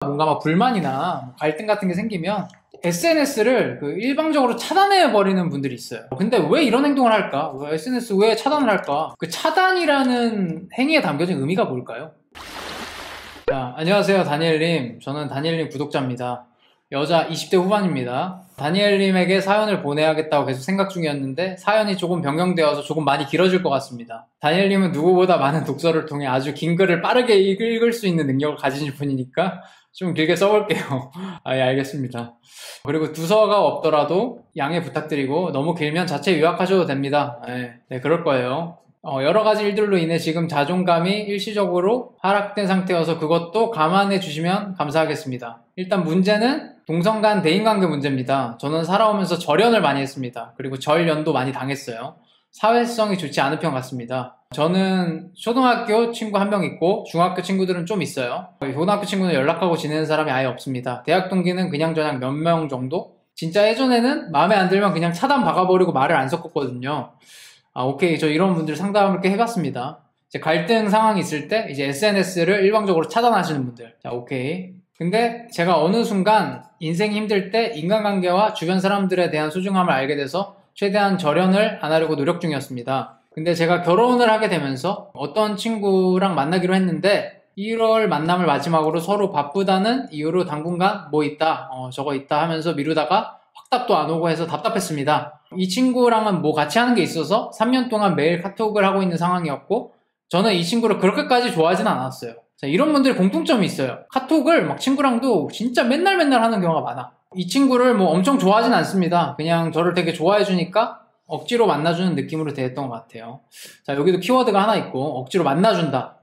뭔가 막 불만이나 갈등 같은 게 생기면 SNS를 일방적으로 차단해버리는 분들이 있어요. 근데 왜 이런 행동을 할까? 왜 SNS 왜 차단을 할까? 그 차단이라는 행위에 담겨진 의미가 뭘까요? 자, 안녕하세요, 다니엘님. 저는 다니엘님 구독자입니다. 여자 20대 후반입니다. 다니엘님에게 사연을 보내야겠다고 계속 생각 중이었는데 사연이 조금 변경되어서 조금 많이 길어질 것 같습니다. 다니엘님은 누구보다 많은 독서를 통해 아주 긴 글을 빠르게 읽을 수 있는 능력을 가지신 분이니까 좀 길게 써볼게요. 예, 알겠습니다. 그리고 두서가 없더라도 양해 부탁드리고 너무 길면 자체 요약하셔도 됩니다. 네, 그럴 거예요. 여러 가지 일들로 인해 지금 자존감이 일시적으로 하락된 상태여서 그것도 감안해 주시면 감사하겠습니다. 일단 문제는 동성 간 대인관계 문제입니다. 저는 살아오면서 절연을 많이 했습니다. 그리고 절연도 많이 당했어요. 사회성이 좋지 않은 편 같습니다. 저는 초등학교 친구 한 명 있고 중학교 친구들은 좀 있어요. 고등학교 친구는 연락하고 지내는 사람이 아예 없습니다. 대학 동기는 그냥저냥 몇 명 정도? 진짜 예전에는 마음에 안 들면 그냥 차단 박아버리고 말을 안 섞었거든요. 오케이. 저 이런 분들 상담을 이렇게 해봤습니다. 이제 갈등 상황이 있을 때 이제 SNS를 일방적으로 차단하시는 분들. 자, 오케이. 근데 제가 어느 순간 인생이 힘들 때 인간관계와 주변 사람들에 대한 소중함을 알게 돼서 최대한 절연을 안 하려고 노력 중이었습니다. 근데 제가 결혼을 하게 되면서 어떤 친구랑 만나기로 했는데 1월 만남을 마지막으로 서로 바쁘다는 이유로 당분간 뭐 있다, 저거 있다 하면서 미루다가 확답도 안 오고 해서 답답했습니다. 이 친구랑은 뭐 같이 하는 게 있어서 3년 동안 매일 카톡을 하고 있는 상황이었고 저는 이 친구를 그렇게까지 좋아하진 않았어요. 자, 이런 분들이 공통점이 있어요. 카톡을 막 친구랑도 진짜 맨날 하는 경우가 많아. 이 친구를 뭐 엄청 좋아하진 않습니다. 그냥 저를 되게 좋아해주니까 억지로 만나주는 느낌으로 대했던 것 같아요. 자, 여기도 키워드가 하나 있고 억지로 만나준다.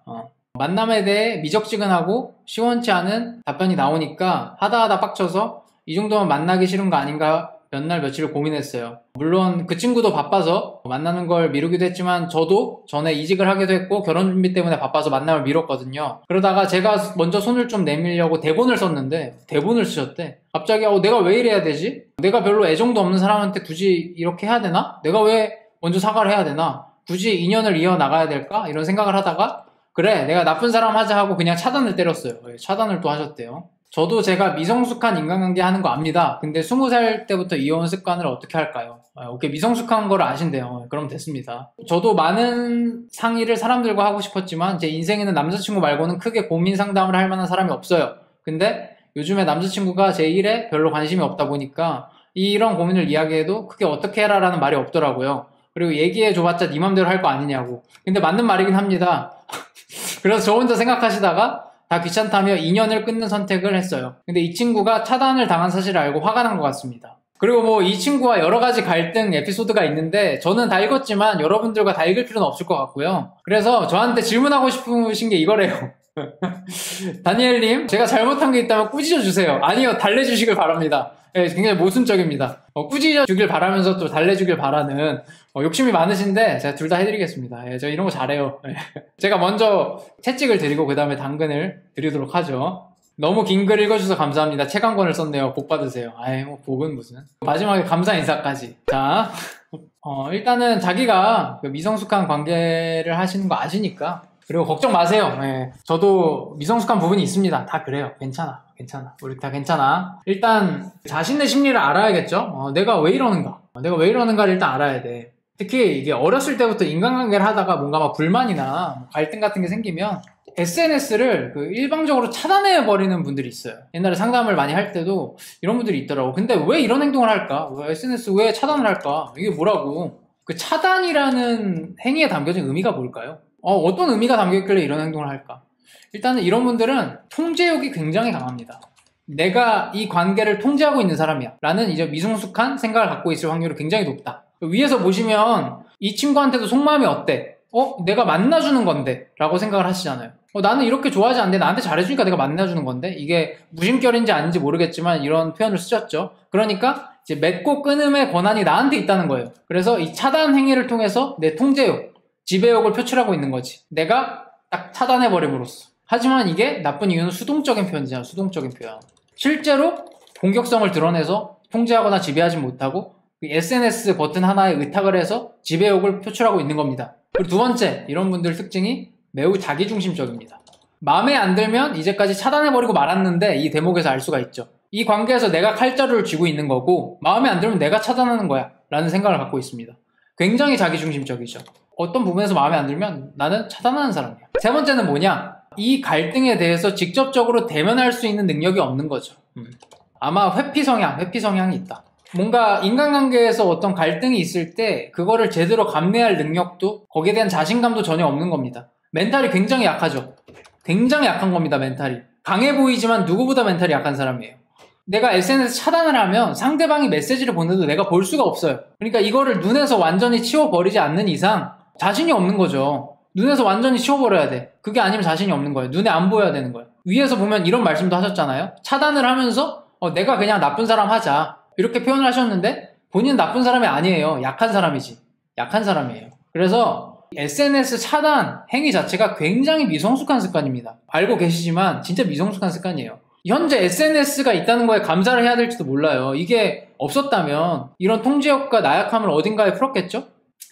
만남에 대해 미적지근하고 시원치 않은 답변이 나오니까 하다 빡쳐서 이 정도면 만나기 싫은 거 아닌가 몇 날 며칠을 고민했어요. 물론 그 친구도 바빠서 만나는 걸 미루기도 했지만 저도 전에 이직을 하기도 했고 결혼 준비 때문에 바빠서 만남을 미뤘거든요. 그러다가 제가 먼저 손을 좀 내밀려고 대본을 썼는데 대본을 쓰셨대. 갑자기 내가 왜 이래야 되지? 내가 별로 애정도 없는 사람한테 굳이 이렇게 해야 되나? 내가 왜 먼저 사과를 해야 되나? 굳이 인연을 이어나가야 될까? 이런 생각을 하다가 그래, 내가 나쁜 사람 하자 하고 그냥 차단을 때렸어요. 차단을 또 하셨대요. 저도 제가 미성숙한 인간관계 하는 거 압니다. 근데 20살 때부터 이어온 습관을 어떻게 할까요? 오케이, 미성숙한 거를 아신대요. 그럼 됐습니다. 저도 많은 상의를 사람들과 하고 싶었지만 제 인생에는 남자친구 말고는 크게 고민 상담을 할 만한 사람이 없어요. 근데 요즘에 남자친구가 제 일에 별로 관심이 없다 보니까 이런 고민을 이야기해도 크게 어떻게 해라 라는 말이 없더라고요. 그리고 얘기해줘봤자 네 맘대로 할 거 아니냐고. 근데 맞는 말이긴 합니다. 그래서 저 혼자 생각하시다가 다 귀찮다며 인연을 끊는 선택을 했어요. 근데 이 친구가 차단을 당한 사실을 알고 화가 난 것 같습니다. 그리고 뭐 이 친구와 여러 가지 갈등 에피소드가 있는데 저는 다 읽었지만 여러분들과 다 읽을 필요는 없을 것 같고요. 그래서 저한테 질문하고 싶으신 게 이거래요. 다니엘님, 제가 잘못한 게 있다면 꾸짖어 주세요. 아니요, 달래주시길 바랍니다. 네, 굉장히 모순적입니다. 꾸짖어 주길 바라면서 또 달래주길 바라는 욕심이 많으신데 제가 둘 다 해드리겠습니다. 저 이런 거 잘해요. 제가 먼저 채찍을 드리고 그 다음에 당근을 드리도록 하죠. 너무 긴 글 읽어주셔서 감사합니다. 책 한 권을 썼네요. 복 받으세요. 뭐 복은 무슨. 마지막에 감사 인사까지. 자, 일단은 자기가 미성숙한 관계를 하시는 거 아시니까 그리고 걱정 마세요. 저도 미성숙한 부분이 있습니다. 다 그래요. 괜찮아. 우리 다 괜찮아. 일단 자신의 심리를 알아야겠죠. 내가 왜 이러는가. 내가 왜 이러는가를 일단 알아야 돼. 특히 이게 어렸을 때부터 인간관계를 하다가 뭔가 막 불만이나 갈등 같은 게 생기면 SNS를 일방적으로 차단해버리는 분들이 있어요. 옛날에 상담을 많이 할 때도 이런 분들이 있더라고. 근데 왜 이런 행동을 할까? SNS 왜 차단을 할까? 이게 뭐라고? 그 차단이라는 행위에 담겨진 의미가 뭘까요? 어떤 의미가 담겨있길래 이런 행동을 할까? 일단은 이런 분들은 통제욕이 굉장히 강합니다. 내가 이 관계를 통제하고 있는 사람이야 라는 이제 미성숙한 생각을 갖고 있을 확률이 굉장히 높다. 위에서 보시면 이 친구한테도 속마음이 어때? 내가 만나주는 건데 라고 생각을 하시잖아요. 나는 이렇게 좋아하지 않는데 나한테 잘해주니까 내가 만나주는 건데. 이게 무심결인지 아닌지 모르겠지만 이런 표현을 쓰셨죠. 그러니까 이제 맺고 끊음의 권한이 나한테 있다는 거예요. 그래서 이 차단 행위를 통해서 내 통제욕, 지배욕을 표출하고 있는 거지. 내가 딱 차단해버림으로써. 하지만 이게 나쁜 이유는 수동적인 표현이잖아. 수동적인 표현. 실제로 공격성을 드러내서 통제하거나 지배하지 못하고 SNS 버튼 하나에 의탁을 해서 지배욕을 표출하고 있는 겁니다. 그리고 두 번째, 이런 분들 특징이 매우 자기중심적입니다. 마음에 안 들면 이제까지 차단해버리고 말았는데 이 대목에서 알 수가 있죠. 이 관계에서 내가 칼자루를 쥐고 있는 거고 마음에 안 들면 내가 차단하는 거야 라는 생각을 갖고 있습니다. 굉장히 자기중심적이죠. 어떤 부분에서 마음에 안 들면 나는 차단하는 사람이야. 세 번째는 뭐냐? 이 갈등에 대해서 직접적으로 대면할 수 있는 능력이 없는 거죠. 아마 회피 성향이 있다. 뭔가 인간관계에서 어떤 갈등이 있을 때 그거를 제대로 감내할 능력도 거기에 대한 자신감도 전혀 없는 겁니다. 멘탈이 굉장히 약하죠. 굉장히 약한 겁니다. 멘탈이 강해 보이지만 누구보다 멘탈이 약한 사람이에요. 내가 SNS 차단을 하면 상대방이 메시지를 보내도 내가 볼 수가 없어요. 그러니까 이거를 눈에서 완전히 치워버리지 않는 이상 자신이 없는 거죠. 눈에서 완전히 치워버려야 돼. 그게 아니면 자신이 없는 거예요. 눈에 안 보여야 되는 거예요. 위에서 보면 이런 말씀도 하셨잖아요. 차단을 하면서 내가 그냥 나쁜 사람 하자 이렇게 표현을 하셨는데 본인은 나쁜 사람이 아니에요. 약한 사람이지. 약한 사람이에요. 그래서 SNS 차단 행위 자체가 굉장히 미성숙한 습관입니다. 알고 계시지만 진짜 미성숙한 습관이에요. 현재 SNS가 있다는 거에 감사를 해야 될지도 몰라요. 이게 없었다면 이런 통제욕과 나약함을 어딘가에 풀었겠죠?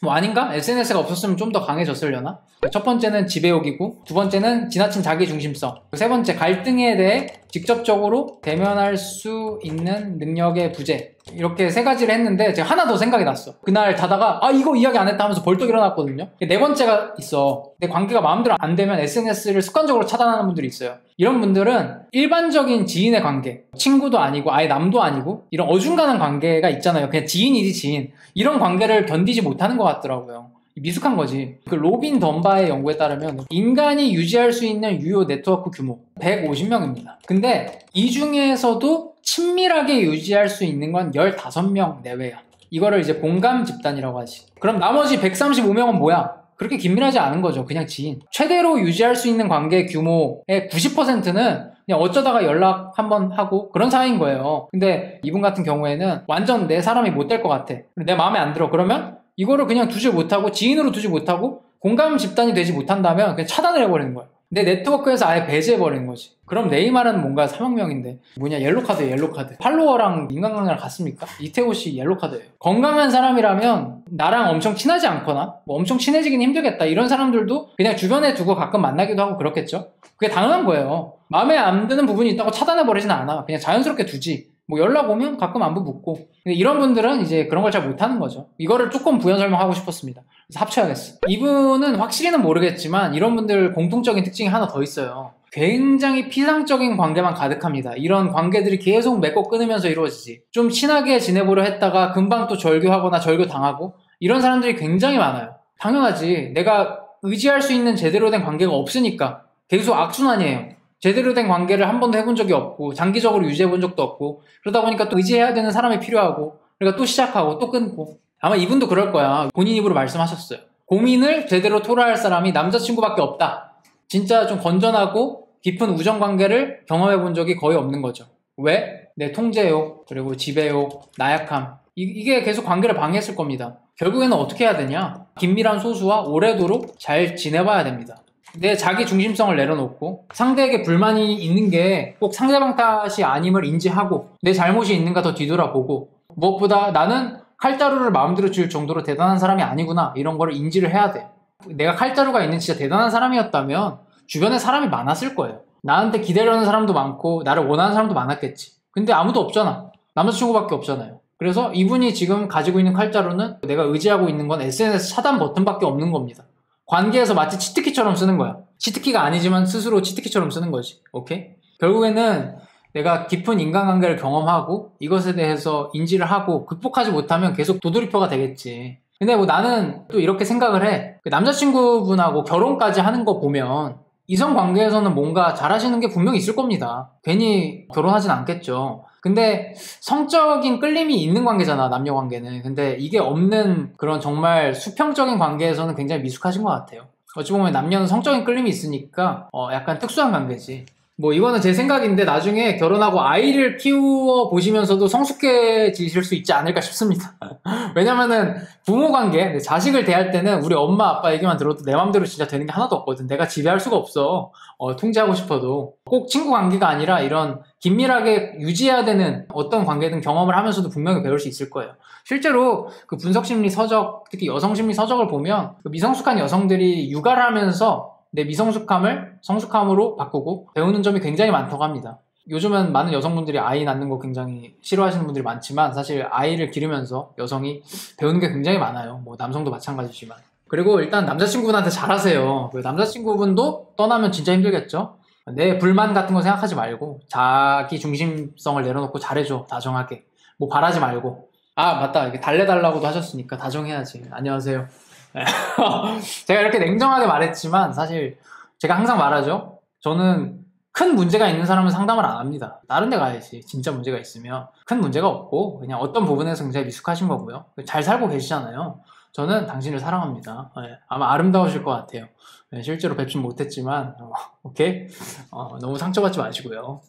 뭐 아닌가? SNS가 없었으면 좀 더 강해졌으려나? 첫 번째는 지배욕이고 두 번째는 지나친 자기중심성, 세 번째 갈등에 대해 직접적으로 대면할 수 있는 능력의 부재. 이렇게 세 가지를 했는데 제가 하나 더 생각이 났어. 그날 자다가 이거 이야기 안 했다 하면서 벌떡 일어났거든요. 네 번째가 있어. 내 관계가 마음대로 안 되면 SNS를 습관적으로 차단하는 분들이 있어요. 이런 분들은 일반적인 지인의 관계, 친구도 아니고 아예 남도 아니고 이런 어중간한 관계가 있잖아요. 그냥 지인이지 지인. 이런 관계를 견디지 못하는 것 같더라고요. 미숙한 거지. 그 로빈 덤바의 연구에 따르면 인간이 유지할 수 있는 유효 네트워크 규모 150명입니다. 근데 이 중에서도 친밀하게 유지할 수 있는 건 15명 내외야. 이거를 이제 공감 집단이라고 하지. 그럼 나머지 135명은 뭐야? 그렇게 긴밀하지 않은 거죠. 그냥 지인. 최대로 유지할 수 있는 관계 규모의 90%는 그냥 어쩌다가 연락 한번 하고 그런 사이인 거예요. 근데 이분 같은 경우에는 완전 내 사람이 못 될 것 같아. 내 마음에 안 들어. 그러면 이거를 그냥 두지 못하고 지인으로 두지 못하고 공감 집단이 되지 못한다면 그냥 차단을 해버리는 거야. 내 네트워크에서 아예 배제해버리는 거지. 그럼 네이마르는 뭔가 3억명인데 옐로카드예요. 옐로카드. 팔로워랑 인간관계랑 같습니까? 이태호 씨 옐로카드예요. 건강한 사람이라면 나랑 엄청 친하지 않거나 뭐 엄청 친해지긴 힘들겠다 이런 사람들도 그냥 주변에 두고 가끔 만나기도 하고 그렇겠죠. 그게 당연한 거예요. 마음에 안 드는 부분이 있다고 차단해버리진 않아. 그냥 자연스럽게 두지. 뭐 연락 오면 가끔 안부 묻고. 근데 이런 분들은 이제 그런 걸 잘 못하는 거죠. 이거를 조금 부연 설명하고 싶었습니다. 그래서 합쳐야겠어. 이분은 확실히는 모르겠지만 이런 분들 공통적인 특징이 하나 더 있어요. 굉장히 피상적인 관계만 가득합니다. 이런 관계들이 계속 맺고 끊으면서 이루어지지. 좀 친하게 지내보려 했다가 금방 또 절교하거나 절교당하고 이런 사람들이 굉장히 많아요. 당연하지. 내가 의지할 수 있는 제대로 된 관계가 없으니까 계속 악순환이에요. 제대로 된 관계를 한 번도 해본 적이 없고 장기적으로 유지해본 적도 없고 그러다 보니까 또 의지해야 되는 사람이 필요하고 그러니까 또 시작하고 또 끊고. 아마 이분도 그럴 거야. 본인 입으로 말씀하셨어요. 고민을 제대로 토로할 사람이 남자친구밖에 없다. 진짜 좀 건전하고 깊은 우정관계를 경험해본 적이 거의 없는 거죠. 왜? 내 통제욕, 그리고 지배욕, 나약함 이게 계속 관계를 방해했을 겁니다. 결국에는 어떻게 해야 되냐? 긴밀한 소수와 오래도록 잘 지내봐야 됩니다. 내 자기 중심성을 내려놓고 상대에게 불만이 있는 게 꼭 상대방 탓이 아님을 인지하고 내 잘못이 있는가 더 뒤돌아보고 무엇보다 나는 칼자루를 마음대로 쥘 정도로 대단한 사람이 아니구나 이런 거를 인지를 해야 돼. 내가 칼자루가 있는 진짜 대단한 사람이었다면 주변에 사람이 많았을 거예요. 나한테 기대려는 사람도 많고 나를 원하는 사람도 많았겠지. 근데 아무도 없잖아. 남자친구밖에 없잖아요. 그래서 이분이 지금 가지고 있는 칼자루는 내가 의지하고 있는 건 SNS 차단 버튼밖에 없는 겁니다. 관계에서 마치 치트키처럼 쓰는 거야. 치트키가 아니지만 스스로 치트키처럼 쓰는 거지. 오케이? 결국에는 내가 깊은 인간관계를 경험하고 이것에 대해서 인지를 하고 극복하지 못하면 계속 도돌이표가 되겠지. 근데 뭐 나는 또 이렇게 생각을 해. 남자친구분하고 결혼까지 하는 거 보면 이성관계에서는 뭔가 잘하시는 게 분명히 있을 겁니다. 괜히 결혼하진 않겠죠. 근데 성적인 끌림이 있는 관계잖아, 남녀관계는. 근데 이게 없는 그런 정말 수평적인 관계에서는 굉장히 미숙하신 것 같아요. 어찌 보면 남녀는 성적인 끌림이 있으니까 약간 특수한 관계지. 뭐 이거는 제 생각인데 나중에 결혼하고 아이를 키워 보시면서도 성숙해지실 수 있지 않을까 싶습니다. 왜냐면은 부모 관계, 자식을 대할 때는 우리 엄마 아빠 얘기만 들어도 내 맘대로 진짜 되는 게 하나도 없거든. 내가 지배할 수가 없어. 통제하고 싶어도. 꼭 친구 관계가 아니라 이런 긴밀하게 유지해야 되는 어떤 관계든 경험을 하면서도 분명히 배울 수 있을 거예요. 실제로 그 분석심리 서적, 특히 여성심리 서적을 보면 그 미성숙한 여성들이 육아를 하면서 내 미성숙함을 성숙함으로 바꾸고 배우는 점이 굉장히 많다고 합니다. 요즘은 많은 여성분들이 아이 낳는 거 굉장히 싫어하시는 분들이 많지만 사실 아이를 기르면서 여성이 배우는 게 굉장히 많아요. 뭐 남성도 마찬가지지만. 그리고 일단 남자친구분한테 잘하세요. 남자친구분도 떠나면 진짜 힘들겠죠? 내 불만 같은 거 생각하지 말고 자기 중심성을 내려놓고 잘해줘. 다정하게. 뭐 바라지 말고. 아 맞다. 이게 달래달라고도 하셨으니까 다정해야지. 안녕하세요. 제가 이렇게 냉정하게 말했지만 사실 제가 항상 말하죠. 저는 큰 문제가 있는 사람은 상담을 안 합니다. 다른 데 가야지. 진짜 문제가 있으면. 큰 문제가 없고 그냥 어떤 부분에서 굉장히 미숙하신 거고요. 잘 살고 계시잖아요. 저는 당신을 사랑합니다. 아마 아름다우실 것 같아요. 실제로 뵙진 못했지만 오케이? 너무 상처받지 마시고요.